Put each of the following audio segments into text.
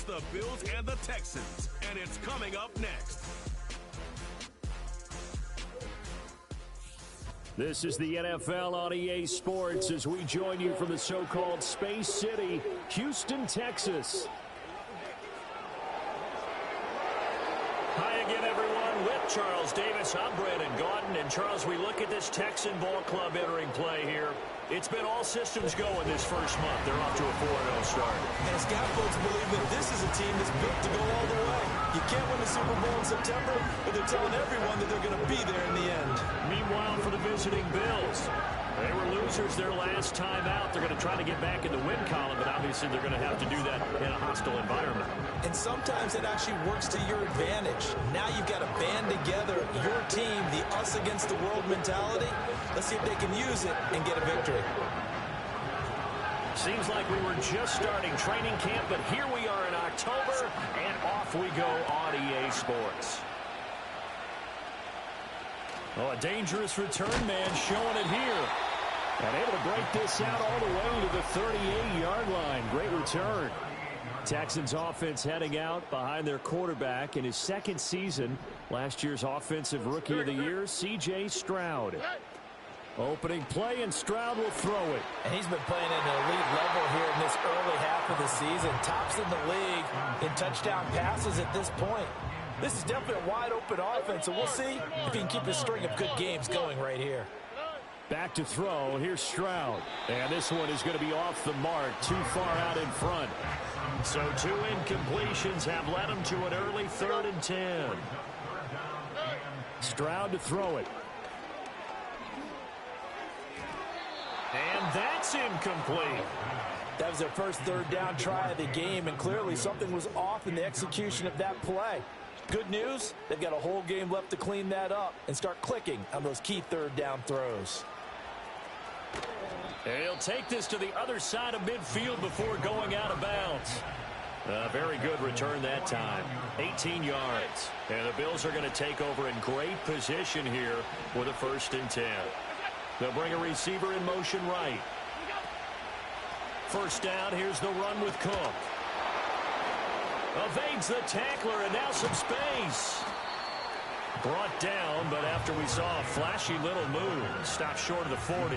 the Bills and the Texans, and it's coming up next. This is the NFL on EA Sports as we join you from the so-called Space City, Houston, Texas. Hi again, everyone. With Charles Davis, I'm Brandon Gaudin. And, Charles, we look at this Texan ball club entering play here. It's been all systems going this first month. They're off to a 4-0 start. And scout folks believe that this is a team that's built to go all the way. You can't win the Super Bowl in September, but they're telling everyone that they're going to be there in the end. Meanwhile, for the visiting Bills, they were losers their last time out. They're going to try to get back in the win column, but obviously they're going to have to do that in a hostile environment. And sometimes it actually works to your advantage. Now you've got to band together your team, the us against the world mentality. Let's see if they can use it and get a victory. Seems like we were just starting training camp, but here we are in October, and off we go on EA Sports. Oh, a dangerous return man showing it here. And able to break this out all the way to the 38-yard line. Great return. Texans offense heading out behind their quarterback in his second season. Last year's Offensive Rookie of the Year, C.J. Stroud. Opening play, and Stroud will throw it. And he's been playing at an elite level here in this early half of the season. Tops in the league in touchdown passes at this point. This is definitely a wide-open offense, so we'll see if he can keep his string of good games going right here. Back to throw. Here's Stroud. And this one is going to be off the mark. Too far out in front. So 2 incompletions have led him to an early 3rd and 10. Stroud to throw it. And that's incomplete. That was their first third down try of the game, and clearly something was off in the execution of that play. Good news, they've got a whole game left to clean that up and start clicking on those key third down throws. And he'll take this to the other side of midfield before going out of bounds. A very good return that time. 18 yards. And the Bills are going to take over in great position here with a 1st and 10. They'll bring a receiver in motion right. First down, here's the run with Cook. Evades the tackler, and now some space. Brought down, but after we saw a flashy little move, stopped short of the 40.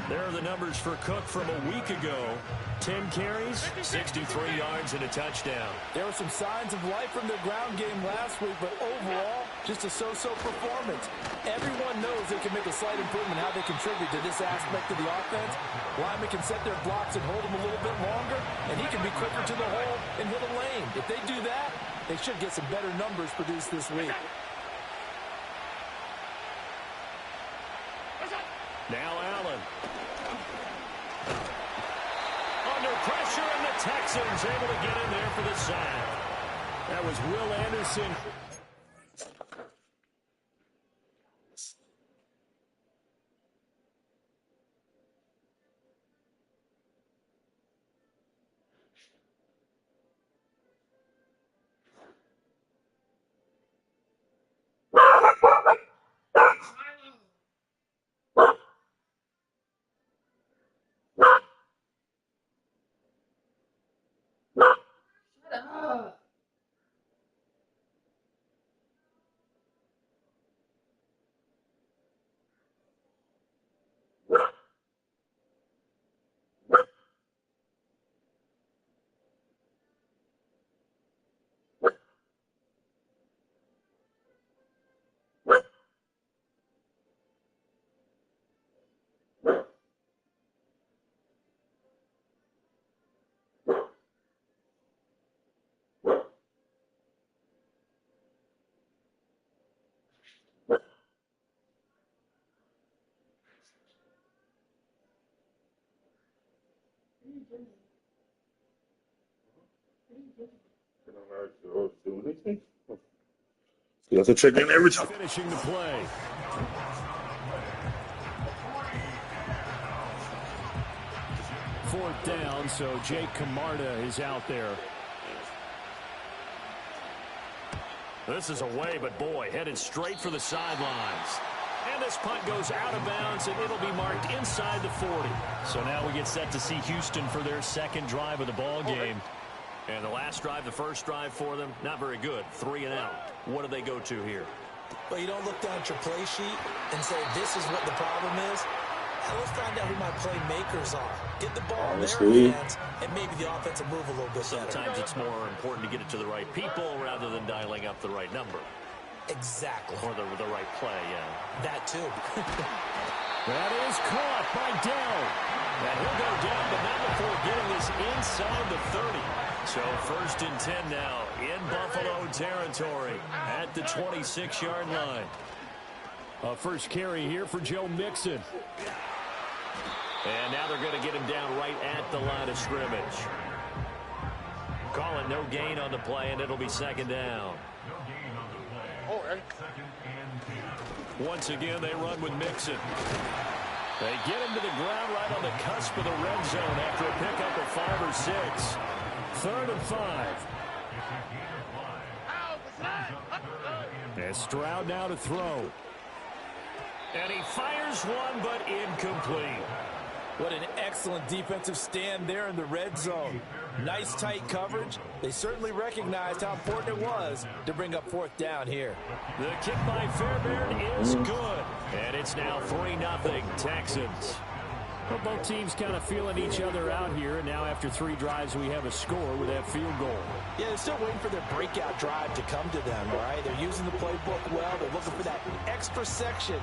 There are the numbers for Cook from a week ago. 10 carries, 63 yards, and a touchdown. There were some signs of life from their ground game last week, but overall, just a so-so performance. Everyone knows they can make a slight improvement how they contribute to this aspect of the offense. Linemen can set their blocks and hold them a little bit longer, and he can be quicker to the hole and hit a lane. If they do that, they should get some better numbers produced this week. Now Allen. Under pressure, and the Texans able to get in there for the sack. That was Will Anderson. You have to check in every time. Finishing the play. Fourth down, so Jake Camarda is out there. This is away, but boy, headed straight for the sidelines. And this punt goes out of bounds, and it'll be marked inside the 40. So now we get set to see Houston for their second drive of the ball game. And the last drive, the first drive for them, not very good. 3 and out. What do they go to here? Well, you don't look down at your play sheet and say, this is what the problem is. Now let's find out who my playmakers are. Get the ball in their hands, and maybe the offense will move a little bit better. Sometimes it's more important to get it to the right people rather than dialing up the right number. Exactly. Or the right play, yeah. That too. That is caught by Dell. And he'll go down, but not before getting this inside the 30. So 1st and 10 now in Buffalo territory at the 26-yard line. A first carry here for Joe Mixon. And now they're going to get him down right at the line of scrimmage. Call it no gain on the play, and it'll be 2nd down. Once again, they run with Mixon. They get him to the ground right on the cusp of the red zone after a pickup of 5 or 6. 3rd and 5. And Stroud now to throw. And he fires one, but incomplete. What an excellent defensive stand there in the red zone. Nice tight coverage. They certainly recognized how important it was to bring up 4th down here. The kick by Fairbairn is good. And it's now 3-0 Texans. Well, both teams kind of feeling each other out here. And now after 3 drives, we have a score with that field goal. Yeah, they're still waiting for their breakout drive to come to them, all right? They're using the playbook well. They're looking for that extra section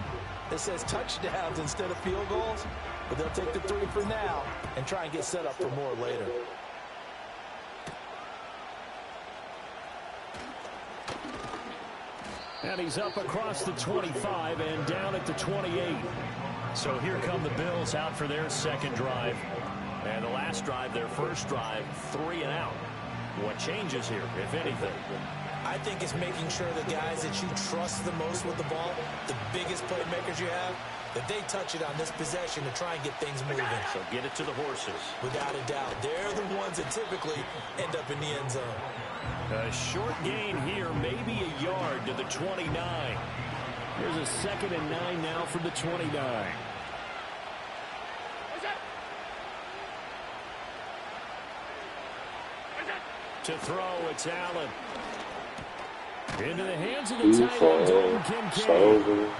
that says touchdowns instead of field goals. But they'll take the 3 for now and try and get set up for more later. And he's up across the 25 and down at the 28. So here come the Bills out for their 2nd drive. And the last drive, their first drive, 3 and out. What changes here, if anything? I think it's making sure the guys that you trust the most with the ball, the biggest playmakers you have, that they touch it on this possession to try and get things moving. So get it to the horses. Without a doubt. They're the ones that typically end up in the end zone. A short gain here, maybe a yard to the 29. Here's a 2nd and 9 now from the 29. To throw, it's Allen. Into the hands of the tight end, Dalton Kincaid.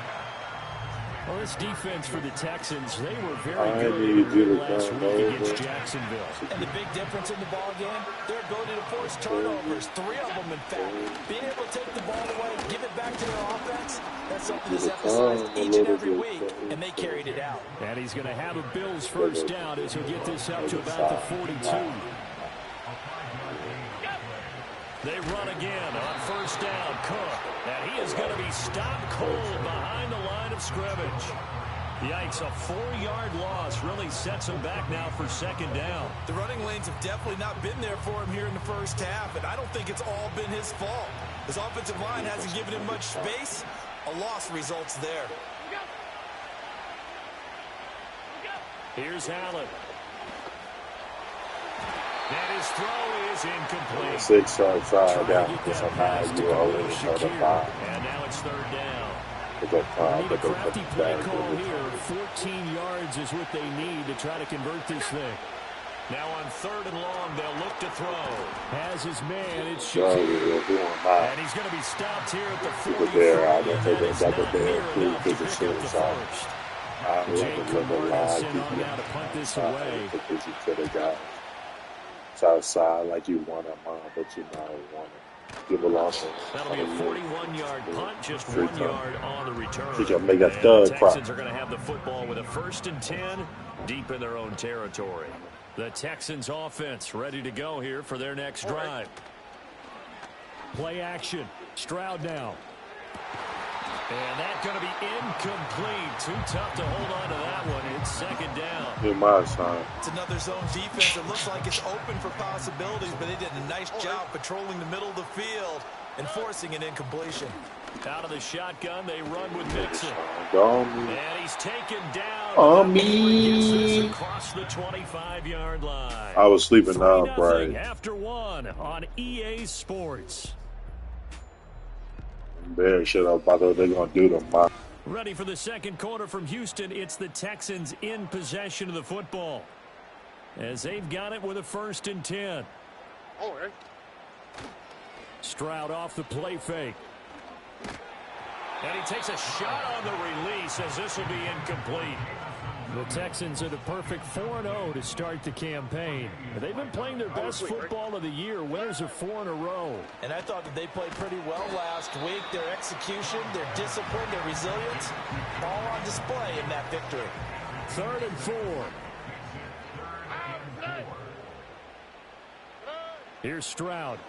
Well, this defense for the Texans, they were very good last week against Jacksonville. And the big difference in the ball game, their ability to force turnovers, 3 of them in fact. Being able to take the ball away, give it back to their offense, that's something that's emphasized each and every week, and they carried it out. And he's going to have a Bills first down as he'll get this up to about the 42. They run again on 1st down. Cook. And he is going to be stopped cold behind the line of scrimmage. Yikes, a 4-yard loss really sets him back now for 2nd down. The running lanes have definitely not been there for him here in the first half, and I don't think it's all been his fault. His offensive line hasn't given him much space. A loss results there. Here's Allen. And his throw is incomplete. 6 outside down. It's a 9-year-old. And now it's 3rd down. Need a crafty play call here. 14 yards is what they need to try to convert this thing. Now on 3rd and long, they'll look to throw. Has his man. It's Showup. And he's going to be stopped here at the 45. And it's not near enough to pick up the first. Jake Cumberland sent on now to punt this away. It's outside like you want it, man, but you now want it. Give a loss. That'll be a 41-yard punt, just 1 yard on the return. You can make a and third the Texans are going to have the football with a 1st and 10 deep in their own territory. The Texans offense ready to go here for their next drive. Play action. Stroud now. And that's going to be incomplete. Too tough to hold on to that one. It's 2nd down. It's another zone defense. It looks like it's open for possibilities, but they did a nice job patrolling the middle of the field and forcing an incompletion. Out of the shotgun, they run with Mixon. And he's taken down. Across the 25-yard line. I was sleeping now, right? After 1 on EA Sports. Bear shit up, I thought they're going to do them. Ready for the 2nd quarter from Houston. It's the Texans in possession of the football as they've got it with a 1st and 10. Stroud off the play fake. And he takes a shot on the release as this will be incomplete. The Texans are the perfect 4-0 to start the campaign. They've been playing their best football of the year. Winners of 4 in a row. And I thought that they played pretty well last week. Their execution, their discipline, their resilience, all on display in that victory. 3rd and 4. Here's Stroud.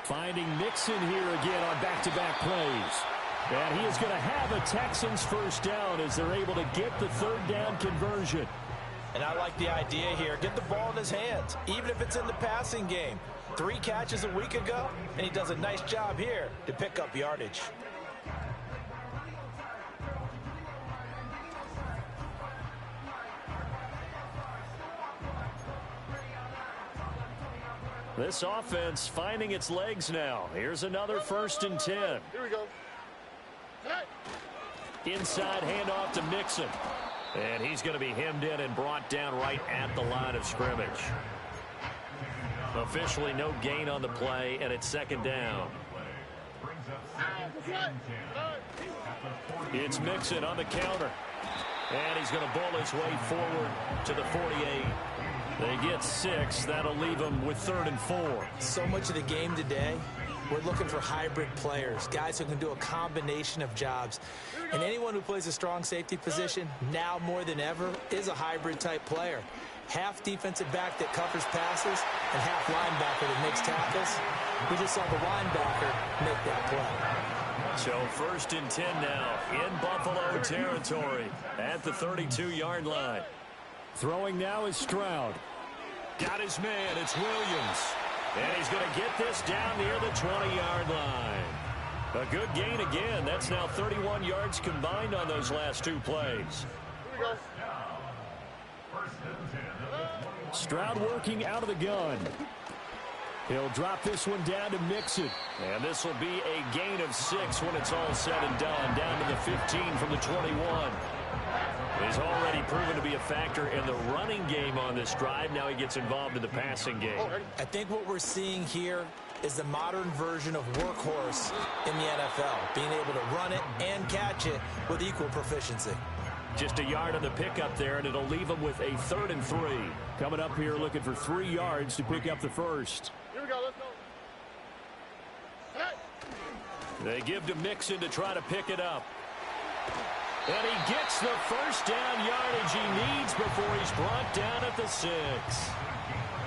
Finding Mixon here again on back-to-back plays. And he is going to have a Texans first down as they're able to get the 3rd down conversion. And I like the idea here. Get the ball in his hands, even if it's in the passing game. 3 catches a week ago, and he does a nice job here to pick up yardage. This offense finding its legs now. Here's another 1st and 10. Here we go. Inside handoff to Mixon. And he's going to be hemmed in and brought down right at the line of scrimmage. Officially no gain on the play, and it's 2nd down. It's Mixon on the counter. And he's going to bowl his way forward to the 48. They get 6. That'll leave them with 3rd and 4. So much of the game today, we're looking for hybrid players, guys who can do a combination of jobs. And anyone who plays a strong safety position, now more than ever, is a hybrid-type player. Half defensive back that covers passes and half linebacker that makes tackles. We just saw the linebacker make that play. So 1st and 10 now in Buffalo territory at the 32-yard line. Throwing now is Stroud. Got his man. It's Williams. And he's going to get this down near the 20-yard line. A good gain again. That's now 31 yards combined on those last 2 plays. Stroud working out of the gun. He'll drop this one down to Mixon. And this will be a gain of 6 when it's all said and done. Down to the 15 from the 21. He's already proven to be a factor in the running game on this drive. Now he gets involved in the passing game. I think what we're seeing here is the modern version of workhorse in the NFL, being able to run it and catch it with equal proficiency. Just a yard on the pickup there, and it'll leave him with a 3rd and 3. Coming up here looking for 3 yards to pick up the first. Here we go, let's go. They give to Mixon to try to pick it up. And he gets the first down yardage he needs before he's brought down at the 6.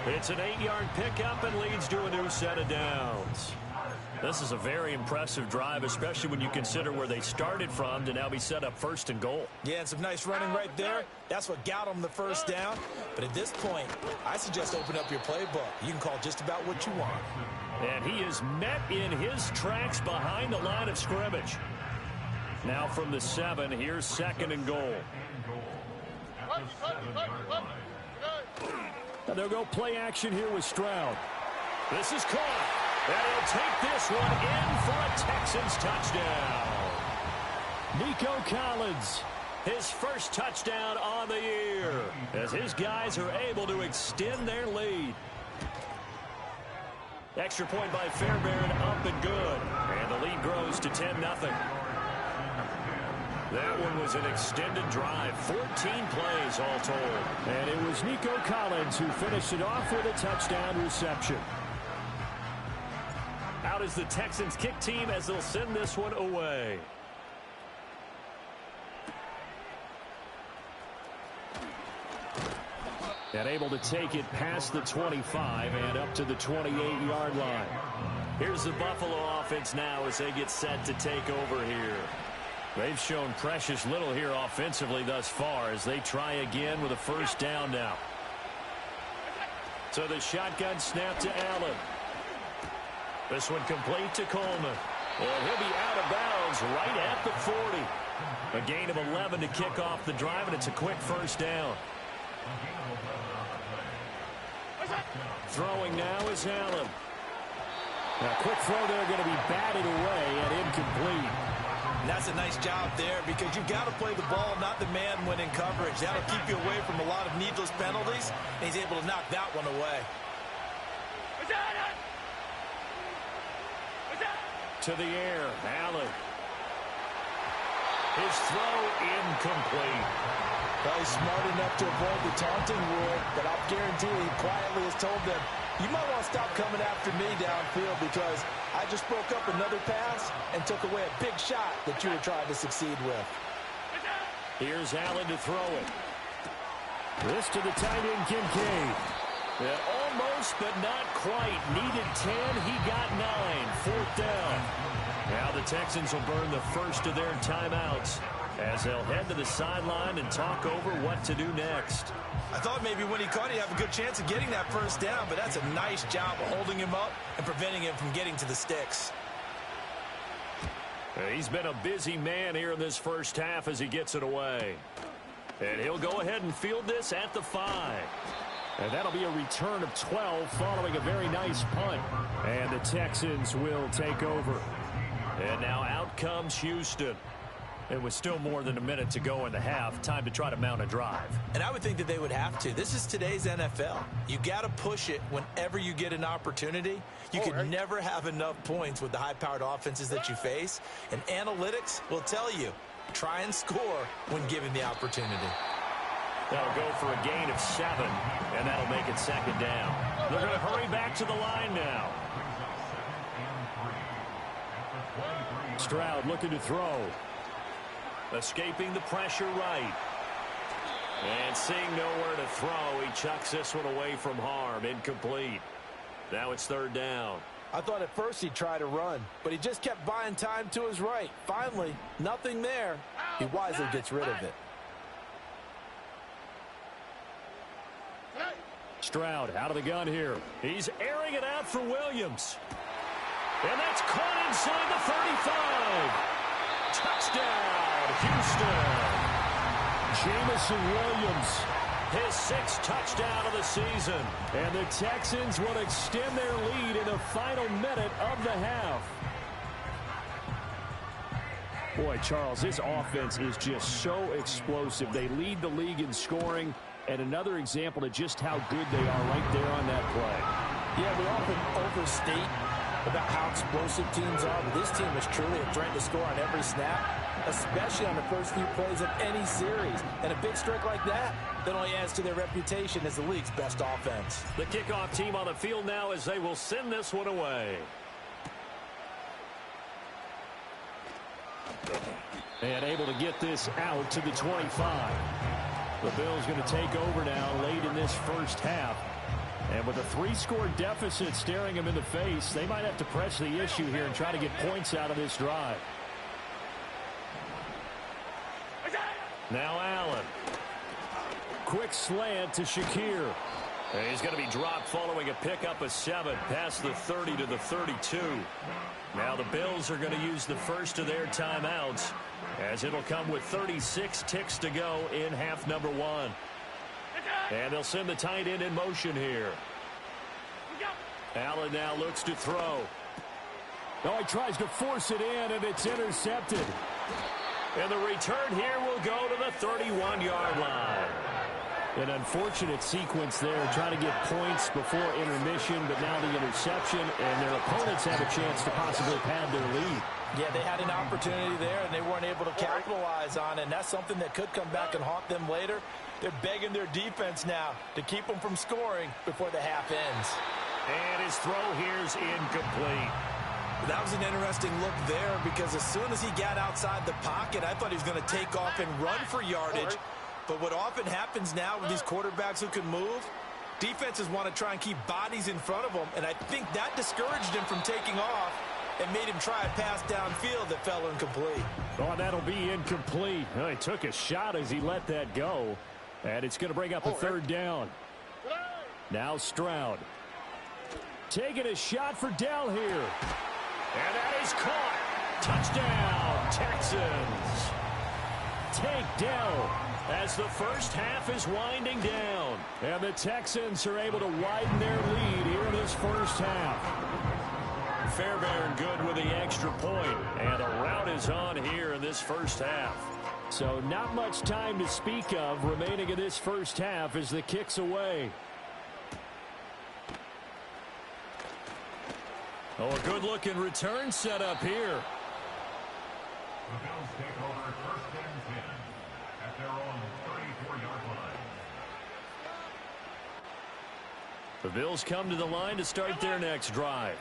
It's an 8-yard pickup and leads to a new set of downs. This is a very impressive drive, especially when you consider where they started from to now be set up 1st and goal. Yeah, and some nice running right there. That's what got them the first down. But at this point, I suggest open up your playbook. You can call just about what you want. And he is met in his tracks behind the line of scrimmage. Now from the 7, here's 2nd and goal. And they'll go play action here with Stroud. This is caught. And he'll take this one in for a Texans touchdown. Nico Collins, his first touchdown on the year, as his guys are able to extend their lead. Extra point by Fairbairn, up and good. And the lead grows to 10-0. That one was an extended drive, 14 plays all told. And it was Nico Collins who finished it off with a touchdown reception. Out is the Texans kick team as they'll send this one away. And able to take it past the 25 and up to the 28-yard line. Here's the Buffalo offense now as they get set to take over here. They've shown precious little here offensively thus far as they try again with a first down now. So the shotgun snap to Allen. This one complete to Coleman. And he'll be out of bounds right at the 40. A gain of 11 to kick off the drive, and it's a quick first down. Throwing now is Allen. Now, quick throw there going to be batted away and incomplete. And that's a nice job there because you've got to play the ball, not the man when in coverage. That'll keep you away from a lot of needless penalties, and he's able to knock that one away. to the air. Allen. His throw incomplete. Well, he's smart enough to avoid the taunting rule, but I'll guarantee he quietly has told them, you might want to stop coming after me downfield because I just broke up another pass and took away a big shot that you were trying to succeed with. Here's Allen to throw it. This to the tight end, Kincaid. And almost, but not quite. Needed 10. He got 9. Fourth down. Now the Texans will burn the first of their timeouts as they'll head to the sideline and talk over what to do next. I thought maybe when he caught it, he'd have a good chance of getting that first down, but that's a nice job of holding him up and preventing him from getting to the sticks. He's been a busy man here in this first half as he gets it away. And he'll go ahead and field this at the 5. And that'll be a return of 12 following a very nice punt. And the Texans will take over. And now out comes Houston. And with still more than a minute to go in the half, time to try to mount a drive. And I would think that they would have to. This is today's NFL. You got to push it whenever you get an opportunity. You can never have enough points with the high-powered offenses that you face. And analytics will tell you, try and score when given the opportunity. That'll go for a gain of 7, and that'll make it second down. They're going to hurry back to the line now. Stroud looking to throw. Escaping the pressure right. And seeing nowhere to throw, he chucks this one away from harm. Incomplete. Now it's third down. I thought at first he'd try to run, but he just kept buying time to his right. Finally, nothing there. He wisely gets rid of it. Stroud out of the gun here. He's airing it out for Williams. And that's caught inside the 35. Touchdown, Houston. Jamison Williams, his 6th touchdown of the season. And the Texans will extend their lead in the final minute of the half. Boy, Charles, this offense is just so explosive. They lead the league in scoring. And another example of just how good they are right there on that play. Yeah, we often overstate about how explosive teams are, but this team is truly a threat to score on every snap, especially on the first few plays of any series. And a big streak like that only adds to their reputation as the league's best offense. The kickoff team on the field now as they will send this one away. And able to get this out to the 25. The Bills going to take over now late in this first half. And with a 3-score deficit staring them in the face, they might have to press the issue here and try to get points out of this drive. Now Allen. Quick slant to Shakir. And he's going to be dropped following a pickup of 7 past the 30 to the 32. Now the Bills are going to use the first of their timeouts, as it'll come with 36 ticks to go in half number 1. And they'll send the tight end in motion here. Allen now looks to throw. Oh, he tries to force it in, and it's intercepted. And the return here will go to the 31-yard line. An unfortunate sequence there, trying to get points before intermission, but now the interception, and their opponents have a chance to possibly pad their lead. Yeah, they had an opportunity there, and they weren't able to capitalize on it, and that's something that could come back and haunt them later. They're begging their defense now to keep them from scoring before the half ends. And his throw here's incomplete. That was an interesting look there because as soon as he got outside the pocket, I thought he was going to take off and run for yardage. But what often happens now with these quarterbacks who can move, defenses want to try and keep bodies in front of them, and I think that discouraged him from taking off and made him try a pass downfield that fell incomplete. Oh, that'll be incomplete. Well, he took a shot as he let that go, and it's going to bring up a third down. Now Stroud. Taking a shot for Dell here. And that is caught. Touchdown, Texans. Take Dell as the first half is winding down. And the Texans are able to widen their lead here in this first half. Fairbairn good with the extra point. And a rout is on here in this first half. So not much time to speak of remaining in this first half as the kick's away. Oh, a good-looking return set up here. The Bills take over 1st and 10 at their own 34-yard line. The Bills come to the line to start their next drive.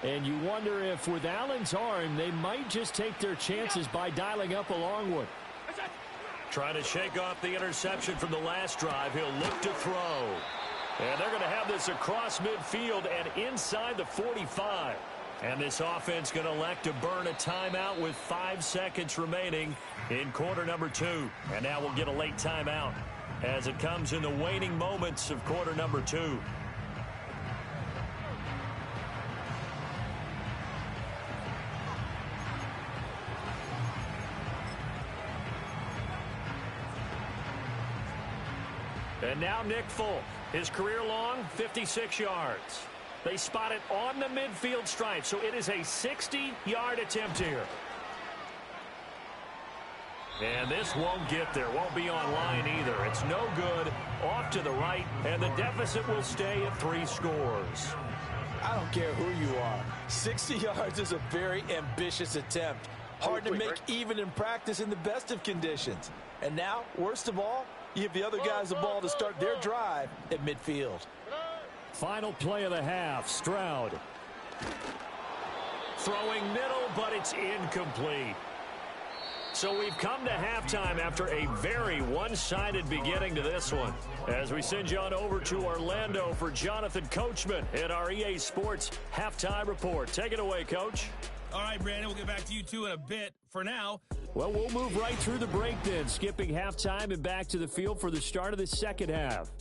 And you wonder if with Allen's arm, they might just take their chances by dialing up a long one. Trying to shake off the interception from the last drive. He'll look to throw. And they're going to have this across midfield and inside the 45. And this offense going to elect to burn a timeout with 5 seconds remaining in quarter number 2. And now we'll get a late timeout as it comes in the waning moments of quarter number 2. And now Nick Folk, his career long, 56 yards. They spot it on the midfield stripe, so it is a 60-yard attempt here. And this won't get there, won't be on line either. It's no good, off to the right, and the deficit will stay at 3 scores. I don't care who you are. 60 yards is a very ambitious attempt. Hard to make even in practice in the best of conditions. And now, worst of all, you give the other guys the ball to start their drive at midfield. Final play of the half, Stroud. Throwing middle, but it's incomplete. So we've come to halftime after a very one-sided beginning to this one. As we send you on over to Orlando for Jonathan Coachman in our EA Sports Halftime Report. Take it away, Coach. All right, Brandon, we'll get back to you two in a bit. For now, well, we'll move right through the break then, skipping halftime and back to the field for the start of the second half.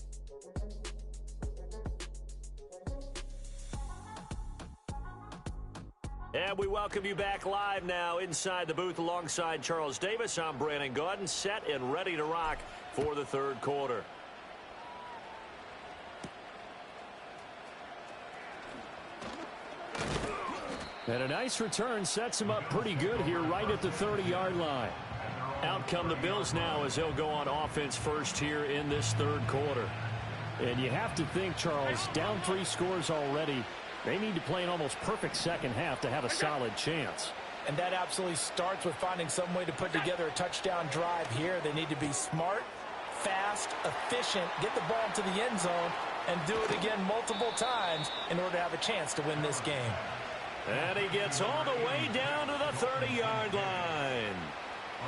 And we welcome you back live now inside the booth alongside Charles Davis. I'm Brandon Gaudin, set and ready to rock for the third quarter. And a nice return sets him up pretty good here right at the 30-yard line. Out come the Bills now as they'll go on offense first here in this third quarter. And you have to think, Charles, down 3 scores already. They need to play an almost perfect second half to have a solid chance. And that absolutely starts with finding some way to put together a touchdown drive here. They need to be smart, fast, efficient, get the ball into the end zone, and do it again multiple times in order to have a chance to win this game. And he gets all the way down to the 30-yard line.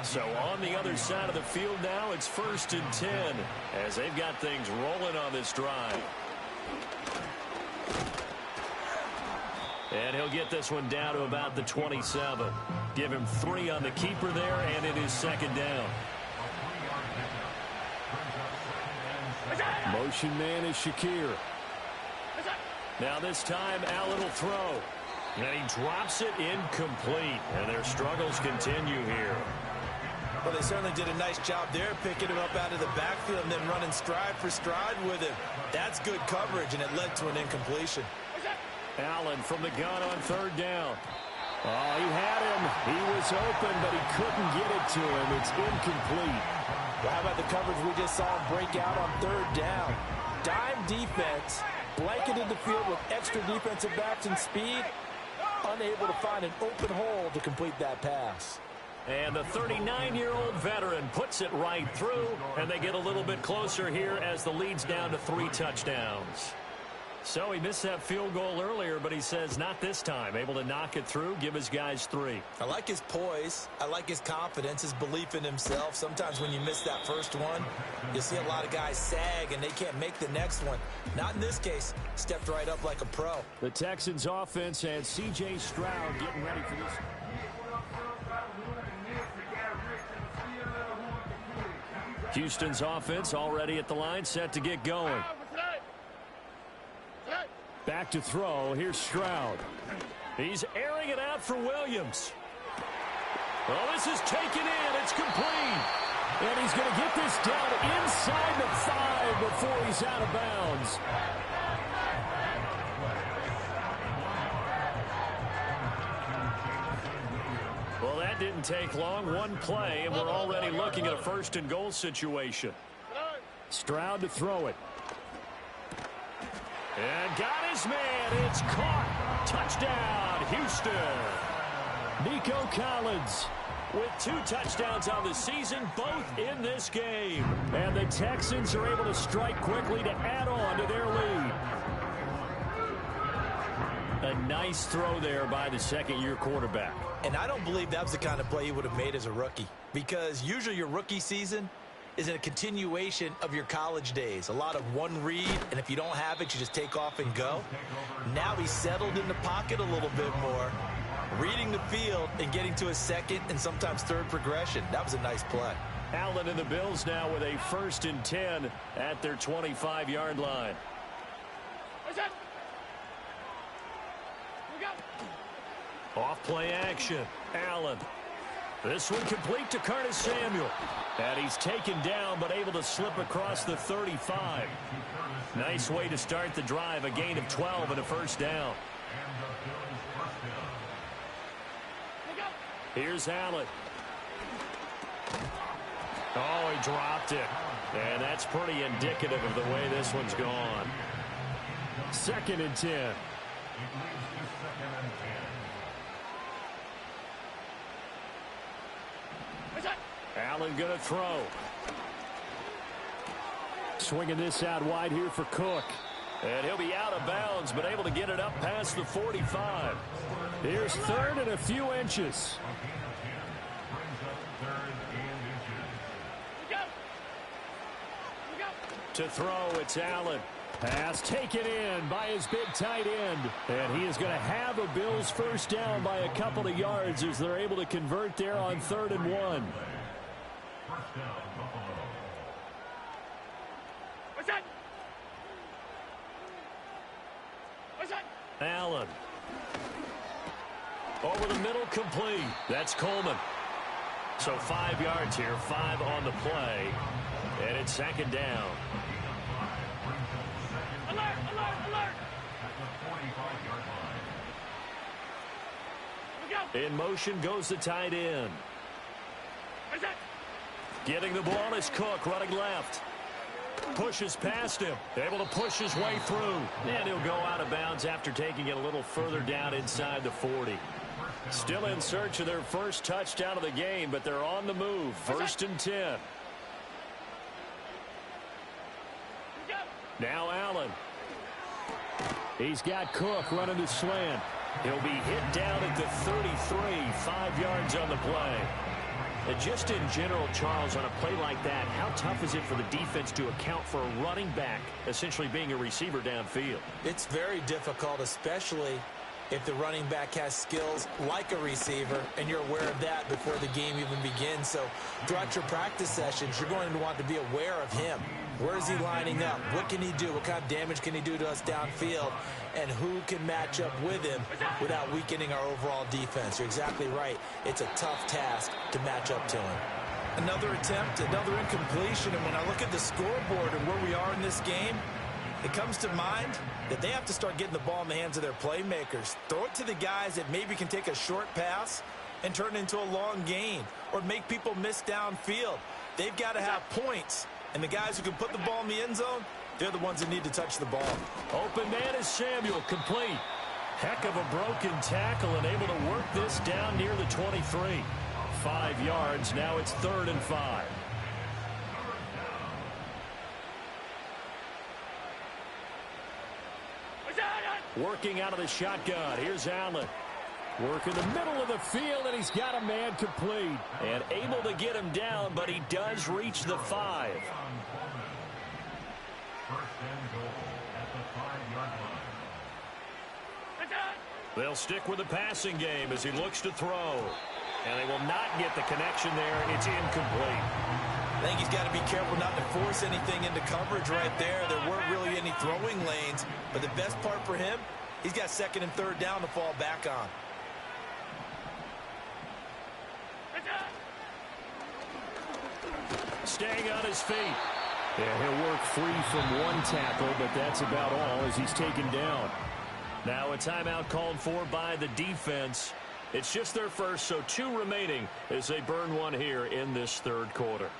So on the other side of the field now, it's 1st and 10 as they've got things rolling on this drive. And he'll get this one down to about the 27. Give him 3 on the keeper there, and it is second down. Motion man is Shakir. Now this time, Allen will throw. And he drops it incomplete. And their struggles continue here. Well, they certainly did a nice job there, picking him up out of the backfield and then running stride for stride with him. That's good coverage, and it led to an incompletion. Allen from the gun on 3rd down. Oh, he had him. He was open, but he couldn't get it to him. It's incomplete. Well, how about the coverage we just saw him break out on 3rd down? Dime defense, blanketed the field with extra defensive backs and speed, unable to find an open hole to complete that pass. And the 39-year-old veteran puts it right through, and they get a little bit closer here as the lead's down to 3 touchdowns. So he missed that field goal earlier, but he says not this time. Able to knock it through, give his guys 3. I like his poise. I like his confidence, his belief in himself. Sometimes when you miss that first one, you see a lot of guys sag and they can't make the next one. Not in this case. Stepped right up like a pro. The Texans offense and C.J. Stroud getting ready for this. Houston's offense already at the line, set to get going. Back to throw. Here's Stroud. He's airing it out for Williams. Well, this is taken in. It's complete. And he's going to get this down inside the 5 before he's out of bounds. Well, that didn't take long. One play, and we're already looking at a 1st and goal situation. Stroud to throw it. And got his man. It's caught. Touchdown, Houston. Nico Collins with 2 touchdowns on the season, both in this game. And the Texans are able to strike quickly to add on to their lead. A nice throw there by the second-year quarterback. And I don't believe that was the kind of play he would have made as a rookie, because usually your rookie season is a continuation of your college days. A lot of one read, and if you don't have it, you just take off and go. Now he's settled in the pocket a little bit more, reading the field and getting to a second and sometimes third progression. That was a nice play. Allen and the Bills now with a 1st and 10 at their 25-yard line. Off play action. Allen. This one complete to Curtis Samuel. And he's taken down but able to slip across the 35. Nice way to start the drive. A gain of 12 and a 1st down. Here's Allen. Oh, he dropped it. And that's pretty indicative of the way this one's gone. 2nd and 10. Allen going to throw. Swinging this out wide here for Cook. And he'll be out of bounds, but able to get it up past the 45. Here's 3rd and a few inches. To throw, it's Allen. Pass taken in by his big tight end. And he is going to have a Bills 1st down by a couple of yards as they're able to convert there on 3rd and 1. Allen. Over the middle, complete. That's Coleman. So 5 yards here, 5 on the play. And it's 2nd down. Alert, alert, alert. In motion goes the tight end. Getting the ball is Cook, running left. Pushes past him. Able to push his way through. And he'll go out of bounds after taking it a little further down inside the 40. Still in search of their 1st touchdown of the game, but they're on the move. 1st and 10. Now Allen. He's got Cook running the slant. He'll be hit down at the 33, 5 yards on the play. And just in general, Charles, on a play like that, how tough is it for the defense to account for a running back essentially being a receiver downfield? It's very difficult, especially if the running back has skills like a receiver, and you're aware of that before the game even begins. So throughout your practice sessions, you're going to want to be aware of him. Where is he lining up? What can he do? What kind of damage can he do to us downfield? And who can match up with him without weakening our overall defense? You're exactly right. It's a tough task to match up to him. Another attempt, another incompletion. And when I look at the scoreboard and where we are in this game, it comes to mind that they have to start getting the ball in the hands of their playmakers. Throw it to the guys that maybe can take a short pass and turn it into a long gain or make people miss downfield. They've got to have points. And the guys who can put the ball in the end zone, they're the ones that need to touch the ball. Open man is Samuel, complete. Heck of a broken tackle and able to work this down near the 23. 5 yards, now it's 3rd and 5. Working out of the shotgun, here's Allen. Working the middle of the field, and he's got a man complete. And able to get him down, but he does reach the 5. They'll stick with the passing game as he looks to throw. And they will not get the connection there. It's incomplete. I think he's got to be careful not to force anything into coverage right there. There weren't really any throwing lanes. But the best part for him, he's got 2nd and 3rd down to fall back on. Staying on his feet. Yeah, he'll work free from one tackle, but that's about all as he's taken down. Now a timeout called for by the defense. It's just their first, so 2 remaining as they burn one here in this 3rd quarter.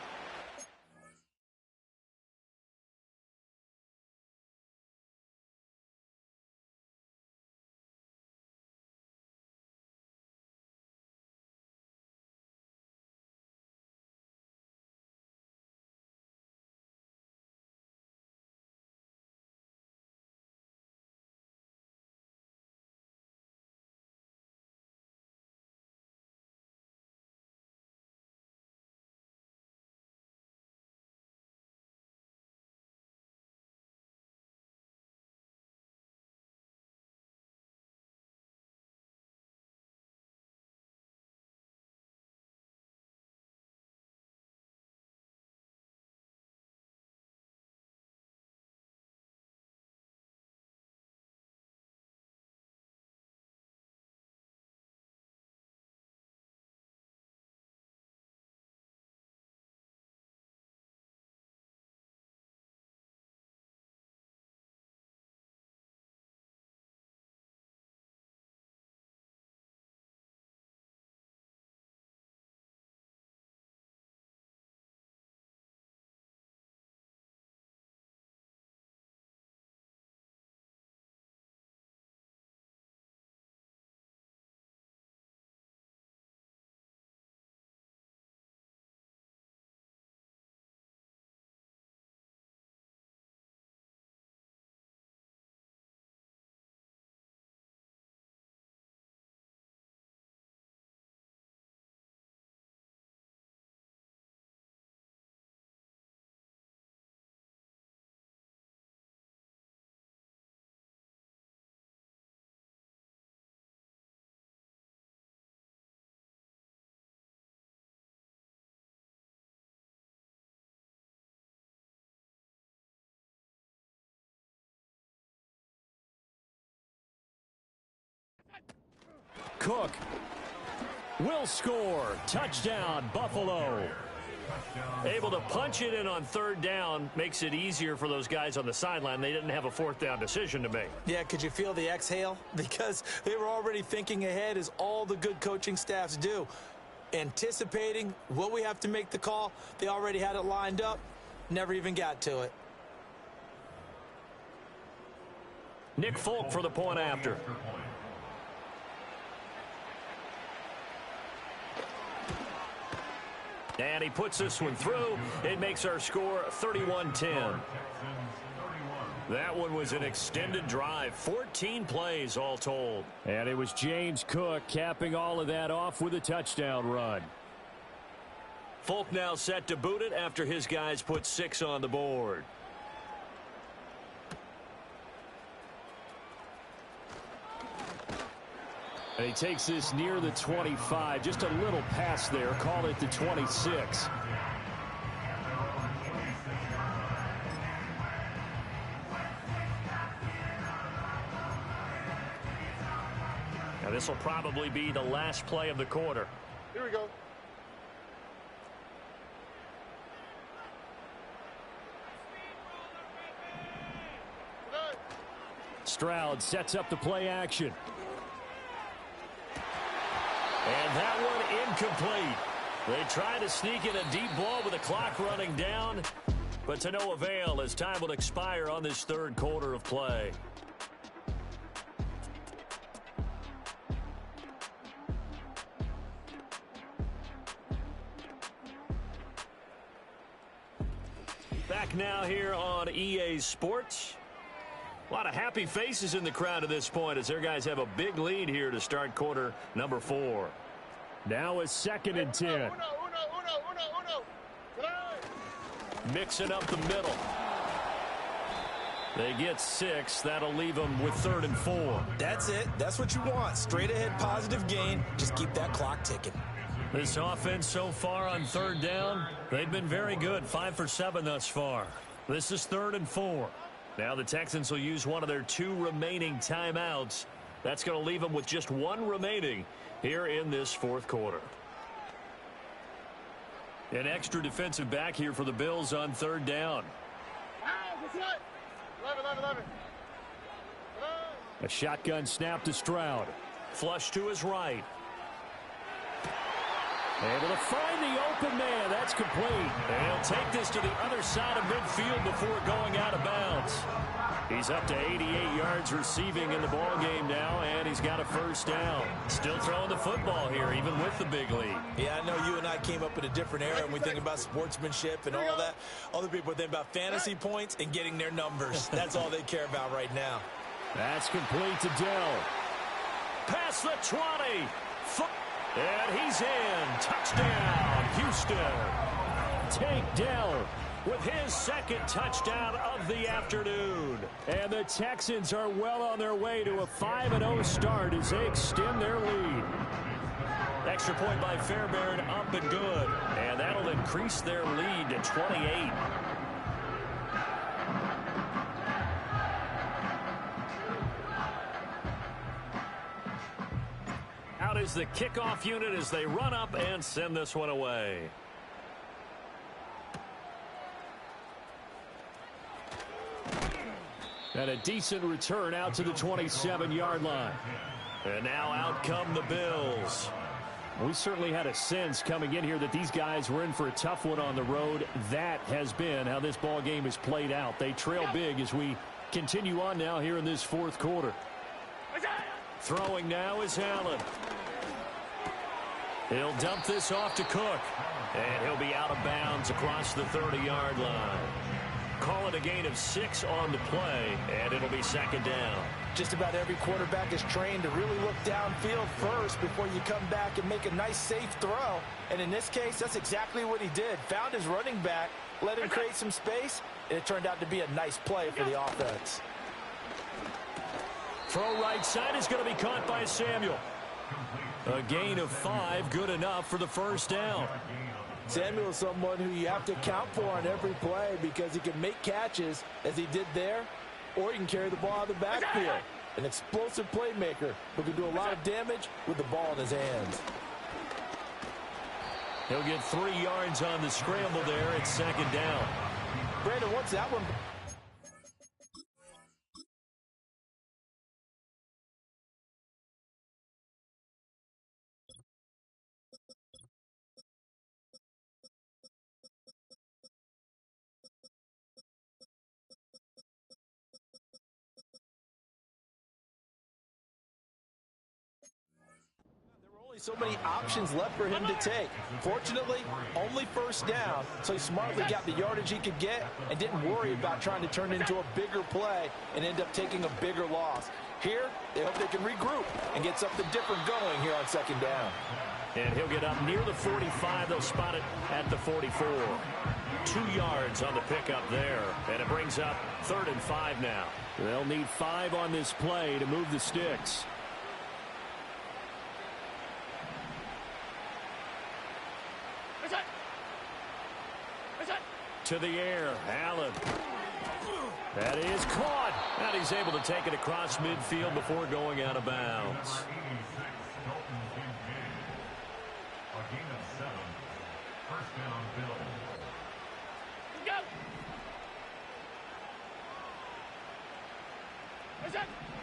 Cook will score. Touchdown, Buffalo. Able to punch it in on third down makes it easier for those guys on the sideline. They didn't have a fourth down decision to make. Yeah, could you feel the exhale? Because they were already thinking ahead, as all the good coaching staffs do. Anticipating what we have to make the call. They already had it lined up. Never even got to it. Nick Folk for the point after. And he puts this one through. It makes our score 31-10. That one was an extended drive. 14 plays all told. And it was James Cook capping all of that off with a touchdown run. Folk now set to boot it after his guys put 6 on the board. And he takes this near the 25. Just a little pass there. Call it the 26. Now this will probably be the last play of the quarter. Here we go. Stroud sets up the play action. And that one incomplete. They try to sneak in a deep ball with the clock running down, but to no avail as time will expire on this third quarter of play. Back now here on EA Sports. A lot of happy faces in the crowd at this point as their guys have a big lead here to start quarter number 4. Now it's 2nd and 10. Mixing up the middle. They get 6. That'll leave them with 3rd and 4. That's it. That's what you want. Straight ahead, positive gain. Just keep that clock ticking. This offense so far on 3rd down, they've been very good. 5 for 7 thus far. This is 3rd and 4. Now the Texans will use one of their 2 remaining timeouts. That's going to leave them with just 1 remaining here in this 4th quarter. An extra defensive back here for the Bills on 3rd down. 11. A shotgun snap to Stroud. Flush to his right. Able to find the open man. That's complete. And he'll take this to the other side of midfield before going out of bounds. He's up to 88 yards receiving in the ball game now, and he's got a 1st down. Still throwing the football here, even with the big lead. Yeah, I know you and I came up in a different era, and we think about sportsmanship and all that. Other people think about fantasy points and getting their numbers. That's all they care about right now. That's complete to Dell. Past the 20. And he's in. Touchdown, Houston. Tank Dell with his 2nd touchdown of the afternoon. And the Texans are well on their way to a 5-0 start as they extend their lead. Extra point by Fairbairn, up and good. And that'll increase their lead to 28. Out is the kickoff unit as they run up and send this one away. And a decent return out to the 27-yard line. And now out come the Bills. We certainly had a sense coming in here that these guys were in for a tough one on the road. That has been how this ball game has played out. They trail big as we continue on now here in this 4th quarter. Throwing now is Allen. He'll dump this off to Cook. And he'll be out of bounds across the 30-yard line. Call it a gain of 6 on the play, and it'll be 2nd down. Just about every quarterback is trained to really look downfield first before you come back and make a nice, safe throw. And in this case, that's exactly what he did. Found his running back, let him create some space, and it turned out to be a nice play for the offense. Throw right side is going to be caught by Samuel. A gain of 5, good enough for the 1st down. Samuel is someone who you have to account for on every play because he can make catches as he did there, or he can carry the ball out of the backfield. An explosive playmaker who can do a lot of damage with the ball in his hands. He'll get 3 yards on the scramble there. It's second down. Brandon, what's that one? So many options left for him to take. Fortunately, only first down, so he smartly got the yardage he could get and didn't worry about trying to turn it into a bigger play and end up taking a bigger loss. Here, they hope they can regroup and get something different going here on second down. And he'll get up near the 45. They'll spot it at the 44. 2 yards on the pickup there, and it brings up 3rd and 5 now. They'll need 5 on this play to move the sticks. To the air, Allen. That is caught. And he's able to take it across midfield before going out of bounds.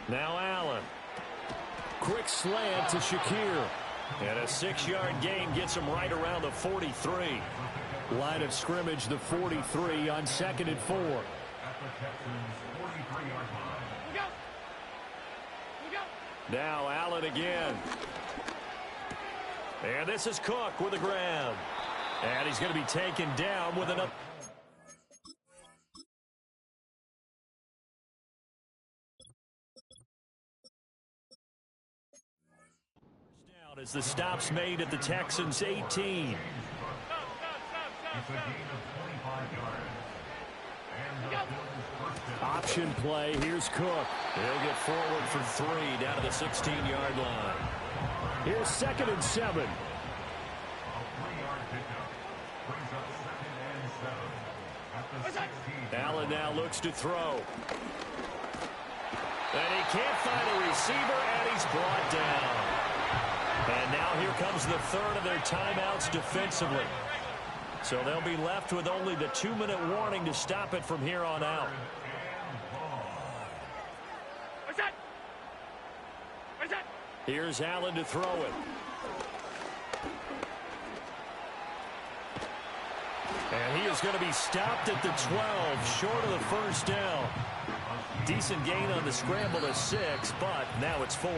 Now Allen. Quick slant to Shakir. And a 6-yard gain gets him right around the 43. Line of scrimmage, the 43 on 2nd and 4. Now Allen again. And this is Cook with a grab. And he's going to be taken down with another. Down as the stop's made at the Texans' 18. It's a gain of 25 yards. Option play. Here's Cook. He'll get forward for 3 down to the 16-yard line. Here's 2nd and 7. A 3-yard pickup brings up 2nd and 7 at the 16. Allen now looks to throw. And he can't find a receiver, and he's brought down. And now here comes the 3rd of their timeouts defensively. So they'll be left with only the 2-minute warning to stop it from here on out. Here's Allen to throw it. And he is going to be stopped at the 12, short of the first down. Decent gain on the scramble to 6, but now it's 4th.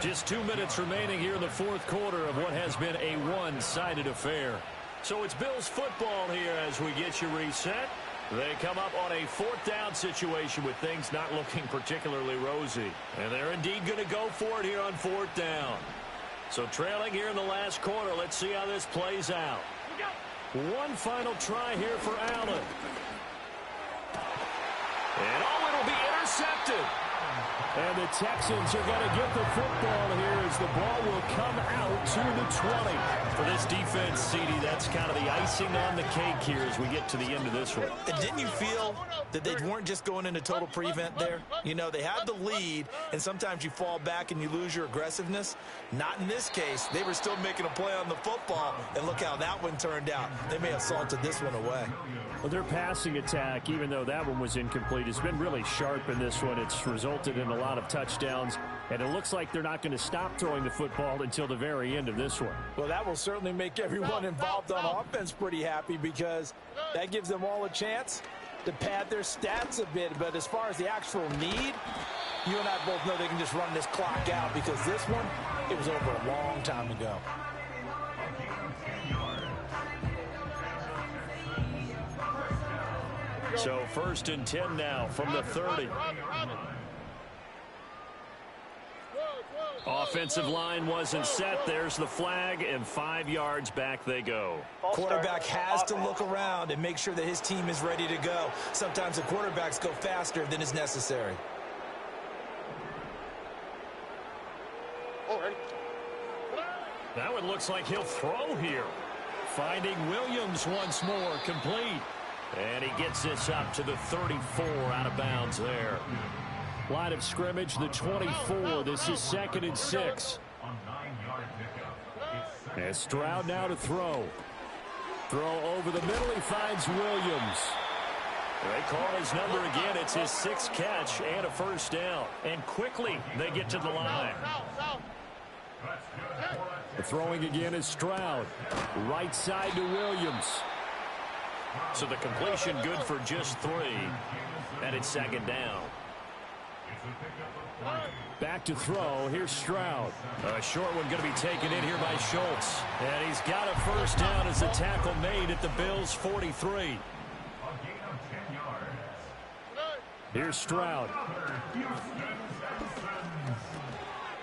Just 2 minutes remaining here in the 4th quarter of what has been a one-sided affair. So it's Bills football here as we get you reset. They come up on a 4th down situation with things not looking particularly rosy. And they're indeed going to go for it here on 4th down. So trailing here in the last quarter, let's see how this plays out. One final try here for Allen. And it'll be intercepted. And the Texans are going to get the football here as the ball will come out to the 20. For this defense, CD, that's kind of the icing on the cake here as we get to the end of this one. And didn't you feel that they weren't just going into total prevent there? You know, they had the lead, and sometimes you fall back and you lose your aggressiveness. Not in this case. They were still making a play on the football, and look how that one turned out. They may have salted this one away. Well, their passing attack, even though that one was incomplete, has been really sharp in this one. It's resulted in a lot of touchdowns, and it looks like they're not going to stop throwing the football until the very end of this one. Well, that will certainly make everyone involved on offense pretty happy because that gives them all a chance to pad their stats a bit. But as far as the actual need, you and I both know they can just run this clock out because this one, it was over a long time ago. So 1st and 10 now from the 30. Offensive line wasn't set. There's the flag, and 5 yards back they go. Quarterback has to look around and make sure that his team is ready to go. Sometimes the quarterbacks go faster than is necessary. That one looks like he'll throw here. Finding Williams once more, complete. And he gets this up to the 34 out of bounds there. Line of scrimmage, the 24. This is 2nd and 6. On 9-yard pickup. And Stroud now to throw. Throw over the middle. He finds Williams. They call his number again. It's his 6th catch and a first down. And quickly they get to the line. The throwing again is Stroud. Right side to Williams. So the completion good for just 3. And it's 2nd down. Back to throw. Here's Stroud. A short one going to be taken in here by Schultz. And he's got a first down as the tackle made at the Bills' 43. Here's Stroud.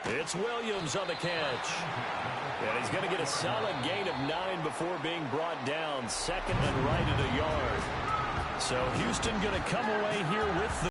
It's Williams on the catch. And he's going to get a solid gain of 9 before being brought down. 2nd and right at a yard. So Houston going to come away here with the